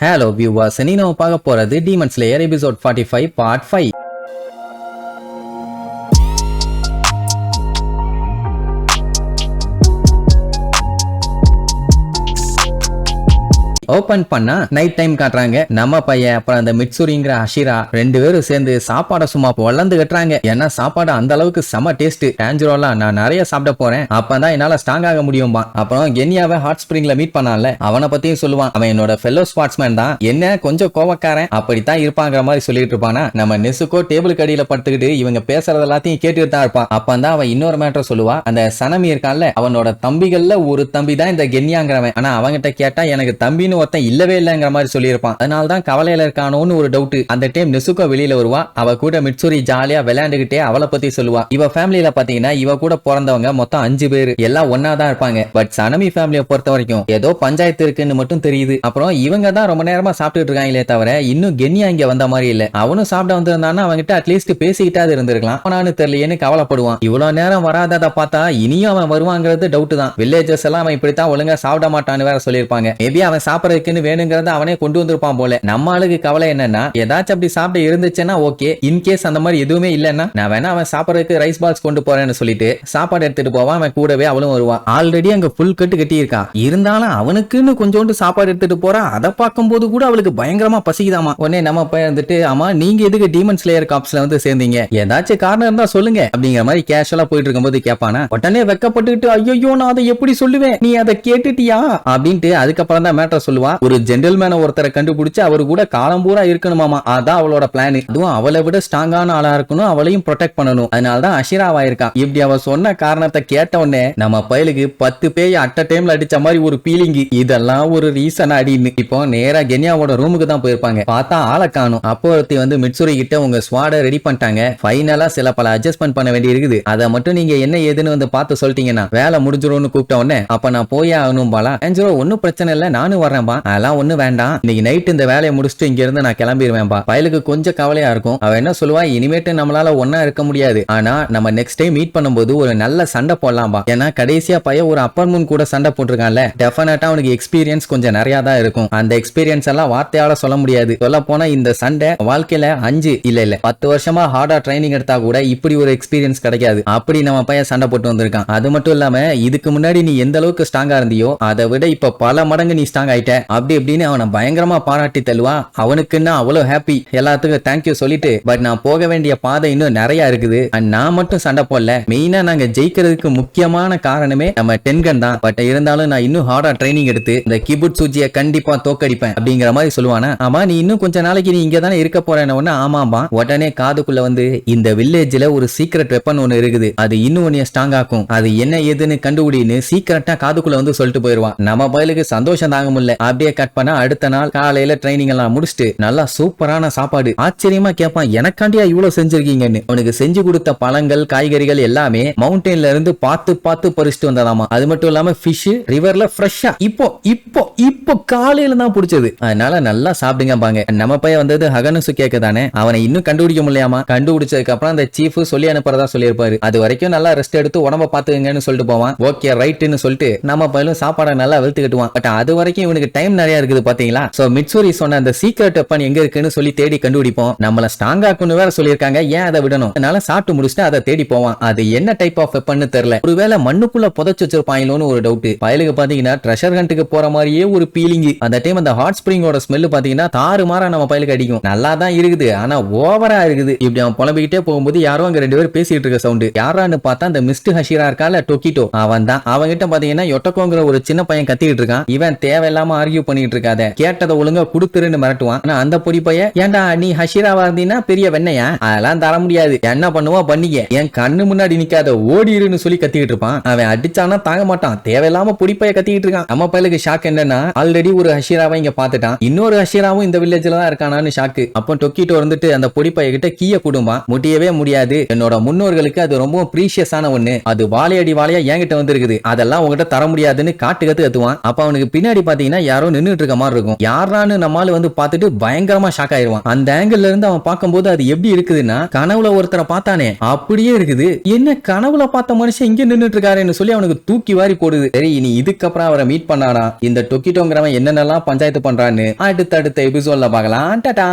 Hello viewers, நீ நம்ம பார்க்க போறது Demon Slayer episode 45 part 5. Open பண்ணா நைட் டைம் காட்டுறாங்க. நம்ம பையன் அப்புறம் அந்த மிட்சுரிங்கிற அஷிரா ரெண்டு பேரும் சேர்ந்து சாப்பாடை சும்மா வளர்ந்து கட்டுறாங்க. ஏன்னா சாப்பாடு அந்த அளவுக்கு செம டேஸ்ட். டேஞ்சரோலாம் நான் நிறைய சாப்பிட போறேன், அப்பதான் என்னால ஸ்ட்ராங் ஆக முடியும்பா. அப்புறம் கென்யாவை ஹாட் ஸ்பிரிங்ல மீட் பண்ணால, அவனை பத்தியும் சொல்லுவான். அவன் என்னோட ஃபெல்லோ ஸ்பாட்ஸ்மேன் தான், என்ன கொஞ்சம் கோவக்காரன் அப்படித்தான் இருப்பாங்கிற மாதிரி சொல்லிட்டு இருப்பானா. நம்ம நெசுக்கோ டேபிளுக்கு அடியில படுத்துக்கிட்டு இவங்க பேசுறது எல்லாத்தையும் கேட்டுட்டு தான் இருப்பான். அப்பதான் அவன் இன்னொரு மேட்டர் சொல்லுவா. அந்த சனமி இருக்கான்ல, அவனோட தம்பிகள்ல ஒரு தம்பி தான் இந்த கென்யாங்கிறவன். ஆனா அவங்கிட்ட கேட்டா எனக்கு தம்பின்னு ஒருத்தன் இல்லவே இல்லங்கிற மாதிரி சொல்லியிருப்பான். அதனாலதான் கவலையில இருக்கானோன்னு ஒரு டவுட். அந்த டைம் நெசுக்கோ வெளியில வருவா. அவ கூட மிட்சுரி ஜாலியா விளையாண்டுகிட்டே அவளை பத்தி சொல்லுவா. இவ ஃபேமிலியில பாத்தீங்கன்னா இவ கூட பிறந்தவங்க மொத்தம் 5 பேரு, எல்லாம் ஒன்னாதான் இருப்பாங்க. பட் சனமி ஃபேமிலியை பொறுத்த வரைக்கும் ஏதோ பஞ்சாயத்து இருக்குன்னு மட்டும் தெரியுது. அப்புறம் இவங்க தான் ரொம்ப நேரமா சாப்பிட்டுட்டு இருக்காங்களே தவிர இன்னும் கென்யா இங்க வந்த மாதிரி இல்ல. அவனும் சாப்பிட வந்திருந்தானா அவன்கிட்ட அட்லீஸ்ட் பேசிக்கிட்டாது இருந்திருக்கலாம். அவனானு தெரியலையேன்னு கவலைப்படுவான். இவ்வளவு நேரம் வராததை பார்த்தா இனியும் அவன் வருவாங்கிறது டவுட் தான். வில்லேஜர்ஸ் எல்லாம் அவன் இப்படித்தான் ஒழுங்கா சாப்பிட மாட்டான்னு வேற சொல்லியிருப்பாங்க. மேபி அவன் சாப்பிடறதுக்குன்னு வேணுங்கிறத அவனே கொண்டு வந்திருப்பான் போல. நம்ம ஆளுக்கு கவலை என்னன்னா, ஏதாச்சும் அப்படி சாப்பிட இருந்துச்சுன்னா ஓகே, இன்கேஸ் அந்த மாதிரி எதுவுமே இல்லன்னா நான் வேணா அவன் சாப்பிடறதுக்கு ரைஸ் பால்ஸ் கொண்டு போறேன்னு சொல்லிட்டு சாப்பாடு எடுத்துட்டு போவான். அவன் கூடவே அவளும் வருவான். ஆல்ரெடி அங்க ஃபுல் கட்டு கட்டி இருக்கான். இருந்தாலும் அவனுக்குன்னு கொஞ்சோண்டு சாப்பாடு எடுத்துட்டு போறா. அதை பார்க்கும் போது கூட அவளுக்கு பயங்கரமா பசிக்குதாமா. உடனே நம்ம போய் வந்துட்டு, ஆமா நீங்க எதுக்கு டீமன் ஸ்லேயர் காப்ஸ்ல வந்து சேர்ந்தீங்க, ஏதாச்சும் காரணம் இருந்தா சொல்லுங்க அப்படிங்கிற மாதிரி கேஷுவலா போயிட்டு இருக்கும்போது கேட்பானா. உடனே வெக்கப்பட்டுக்கிட்டு, ஐயோ நான் அதை எப்படி சொல்லுவேன், நீ அதை கேட்டுட்டியா அப்படின்ட்டு அதுக்கப்புறம் தான் மேட்டர் சொல்லுவா. ஒரு ஜென்டில்மேன ஒருத்தரை கண்டுபிடிச்சு அவரு கூட காலம் பூரா இருக்கணுமாமா. அதான் அவளோட பிளான். அதுவும் அவளை விட ஸ்ட்ராங்கான ஆளா இருக்கணும், அவளையும் ப்ரொடெக்ட் பண்ணணும். அதனாலதான் அஷிராவா இருக்கா. இப்படி அவ சொன்ன காரணத்தை கேட்ட உடனே நம்ம பயலுக்கு 10 பேய் அட்ட டைம்ல அடிச்ச மாதிரி ஒரு ஃபீலிங். இதெல்லாம் ஒரு ரீசன் அடின்னு. இப்போ நேரா கென்யாவோட ரூமுக்கு தான் போயிருப்பாங்க. பார்த்தா ஆளை காணும். அப்போ ஒருத்தி வந்து மிட்சுரி கிட்ட உங்க ஸ்வாட ரெடி பண்ணிட்டாங்க, ஃபைனலா சில பல அட்ஜஸ்ட்மெண்ட் பண்ண வேண்டி இருக்குது, அதை மட்டும் நீங்க என்ன ஏதுன்னு வந்து பார்த்து சொல்லிட்டீங்கன்னா வேலை முடிஞ்சிரும்னு கூப்பிட்ட உடனே அப்ப நான் போயே ஆகணும் பாலா. ஒன்னும் பிரச்சனை இல்ல, நானும் வர்றேன்பா. அதெல்லாம் ஒண்ணு வேண்டாம், இன்னைக்கு நைட் இந்த வேலையை முடிச்சுட்டு இங்க இருந்து நான் கிளம்பிடுவேன்பா. பயலுக்கு கொஞ்சம் கவலையா இருக்கும். அவ என்ன சொல்லுவா, இனிமேட்டு நம்மளால ஒன்னா இருக்க முடியாது, ஆனா நம்ம நெக்ஸ்ட் டைம் மீட் பண்ணும்போது ஒரு நல்ல சண்டை போடலாம்பா. ஏன்னா கடைசியா பையன் ஒரு அப்பர்மூன் கூட சண்டை போட்டிருக்கான்ல, டெஃபினட்டா அவனுக்கு எக்ஸ்பீரியன்ஸ் கொஞ்சம் நிறைய தான் இருக்கும். அந்த எக்ஸ்பீரியன்ஸ் எல்லாம் வார்த்தையால சொல்ல முடியாது. சொல்ல போனா இந்த சண்டை வாழ்க்கையில 5 இல்ல 10 வருஷமா ஹார்டா ட்ரைனிங் எடுத்தா கூட இப்படி ஒரு எக்ஸ்பீரியன்ஸ் கிடைக்காது. அப்படி நம்ம பையன் சண்டை போட்டு வந்திருக்கான். அது மட்டும் இல்லாம இதுக்கு முன்னாடி நீ எந்த அளவுக்கு ஸ்ட்ராங்கா இருந்தியோ அதை விட இப்ப பல மடங்கு நீ ஸ்ட்ராங் ஆயிட்ட அப்படி இப்படின்னு அவனை பயங்கரமா பாராட்டி தள்ளுவா. அவனுக்குன்னா அவ்வளவு ஹாப்பி. எல்லாத்துக்கும் தேங்க்யூ சொல்லிட்டு, பட் நான் போக வேண்டிய பாதை இன்னும் நிறைய இருக்குது. நான் மட்டும் சண்டை போடல, மெயினா நாங்க ஜெயிக்கிறதுக்கு முக்கியமான காரணமே நம்ம டென்கன் தான். பட் இருந்தாலும் நான் இன்னும் ஹார்டா ட்ரைனிங் எடுத்து இந்த கிபுட் சூஜியை கண்டிப்பா தோக்கடிப்பேன் அப்படிங்கிற மாதிரி சொல்லுவானா. ஆமா நீ இன்னும் கொஞ்ச நாளைக்கு நீ இங்க தானே இருக்க போறேன்னு ஒண்ணு. ஆமாம்பா. உடனே காதுக்குள்ள வந்து, இந்த வில்லேஜ்ல ஒரு சீக்ரெட் வெப்பன் ஒண்ணு இருக்குது, அது இன்னும் ஒன்னைய ஸ்ட்ராங் ஆக்கும், அது என்ன ஏதுன்னு கண்டுபிடின்னு சீக்கிரட்டா காதுக்குள்ள வந்து சொல்லிட்டு போயிருவான். நம்ம பயலுக்கு சந்தோஷம் தாங்க முடியல. அப்படியே கட் பண்ணா அடுத்த நாள் காலையில ட்ரைனிங் எல்லாம் முடிச்சுட்டு நல்லா சூப்பரான சாப்பாடு. ஆச்சரியமா கேட்பான், எனக்காண்டியா இவ்வளவு செஞ்சிருக்கீங்கன்னு. உனக்கு செஞ்சு கொடுத்த பழங்கள் காய்கறிகள் எல்லாமே மவுண்டன்ல இருந்து பார்த்து பார்த்து பறிச்சுட்டு வந்ததாமா. அது மட்டும் இல்லாம ஃபிஷ் ரிவர்ல ஃப்ரெஷ்ஷா இப்போ காலையில தான் பிடிச்சது. அதனால நல்லா சாப்பிடுங்க பாங்க. நம்ம பையன் வந்தது ஹகனுசு கேட்க தானே, அவனை இன்னும் கண்டுபிடிக்க முடியாமா. கண்டுபிடிச்சதுக்கு அப்புறம் அந்த சீஃப் சொல்லி அனுப்புறதா சொல்லியிருப்பாரு. அது வரைக்கும் நல்லா ரெஸ்ட் எடுத்து உடம்ப பாத்துக்கங்கன்னு சொல்லிட்டு போவான். ஓகே ரைட்னு சொல்லிட்டு நம்ம பையனும் சாப்பாடை நல்லா வெளுத்து கட்டுவான். பட் அது வரைக்கும் இவனுக்கு டைம் நிறைய இருக்குது பாத்தீங்களா. சோ மிட்சுரி சொன்ன அந்த சீக்ரெட் வெப்பன் எங்க இருக்குன்னு சொல்லி தேடி கண்டுபிடிப்போம். நம்மள ஸ்ட்ராங் ஆக்குன்னு வேற சொல்லியிருக்காங்க, ஏன் அதை விடணும். அதனால சாப்பிட்டு முடிச்சுட்டு அதை தேடி போவான். அது என்ன டைப் ஆஃப் வெப்பன்னு தெரியல. ஒருவேளை மண்ணுக்குள்ள புதைச்சு வச்சிருப்பாங்களோன்னு ஒரு டவுட். பயலுக்கு பாத்தீங்கன்னா ட்ரெஷர் ஹண்ட்டுக்கு போற மாதிரியே ஒரு ஃபீலிங். அந்த டைம் அந்த ஹாட் ஸ்பிரிங்கோட ஸ்மெல் பாத்தீங்கன்னா தாறு மாறா நம்ம பயலுக்கு அடிக்கும். நல்லா தான் இருக்குது, ஆனா ஓவரா இருக்குது. இப்படி அவன் புலம்பிக்கிட்டே போகும்போது யாரோ அங்க 2 பேர் பேசிட்டு இருக்க சவுண்ட். யாரான்னு பார்த்தா அந்த மிஸ்ட் ஹஷிரா இருக்கால டொக்கிட்டோ, அவன் தான். அவங்கிட்ட பாத்தீங்கன்னா யொட்டக்கோங்கிற ஒரு சின்ன பையன் கத்திக்கிட்டு இருக்கான். இவன் தேவையில்லாம ஆர்கியூ பண்ணிட்டு இருக்காத, கேட்டதை ஒழுங்கா குடுத்துருன்னு மிரட்டுவான். ஆனா அந்த பொடி பையன், ஏன்டா நீ ஹஷிராவா இருந்தீங்கன்னா பெரிய வெண்ணையா, அதெல்லாம் தர முடியாது, என்ன பண்ணுவா பண்ணிக்க, என் கண்ணு முன்னாடி நிக்காத ஓடிருன்னு சொல்லி கத்திக்கிட்டு இருப்பான். அவன் அடிச்சானா தாங்க மாட்டான், தேவையில்லாம பொடி பைய கத்திக்கிட்டு இருக்கான். நம்ம பையலுக்கு ஷாக் என்னன்னா, ஆல்ரெடி ஒரு ஹஷிராவை இங்க பாத்துட்டான், இன்னொரு ஹஷிராவும் இந்த வில்லேஜ்ல தான் இருக்கானான்னு ஷாக்கு. அப்போ டொக்கிட்டோ இருந்துட்டு அந்த பொடி பைய கிட்ட கீய குடும்பா, முடியவே முடியாது, என்னோட முன்னோர்களுக்கு அது ரொம்ப பிரீஷியஸான ஒண்ணு, அது வாழையடி வாழையா என்கிட்ட வந்து இருக்குது, அதெல்லாம் உங்ககிட்ட தர முடியாதுன்னு காட்டு கத்துவான். அப்ப அவனுக்கு பின்னாடி பாத்தீங்கன்னா யாரோ நின்னுட்டு இருக்க மாதிரி இருக்கும். யாரான்னு நம்மால வந்து பார்த்துட்டு பயங்கரமா ஷாக் ஆயிருவான். அந்த ஆங்கிள் இருந்து அவன் பார்க்கும்போது அது எப்படி இருக்குதுன்னா, கனவுல ஒருத்தரை பார்த்தானே அப்படியே இருக்குது. என்ன கனவுல பார்த்த மனுஷன் இங்க நின்னுட்டு இருக்காருன்னு சொல்லி அவனுக்கு தூக்கி வாரி போடுது. சரி, இனி இதுக்கப்புறம் அவரை மீட் பண்ணானா இந்த டொக்கிட்டோங்கிறவன் என்னென்னலாம் பஞ்சாயத்து பண்றான்னு அடுத்த எபிசோட்ல பார்க்கலாம். டாடா.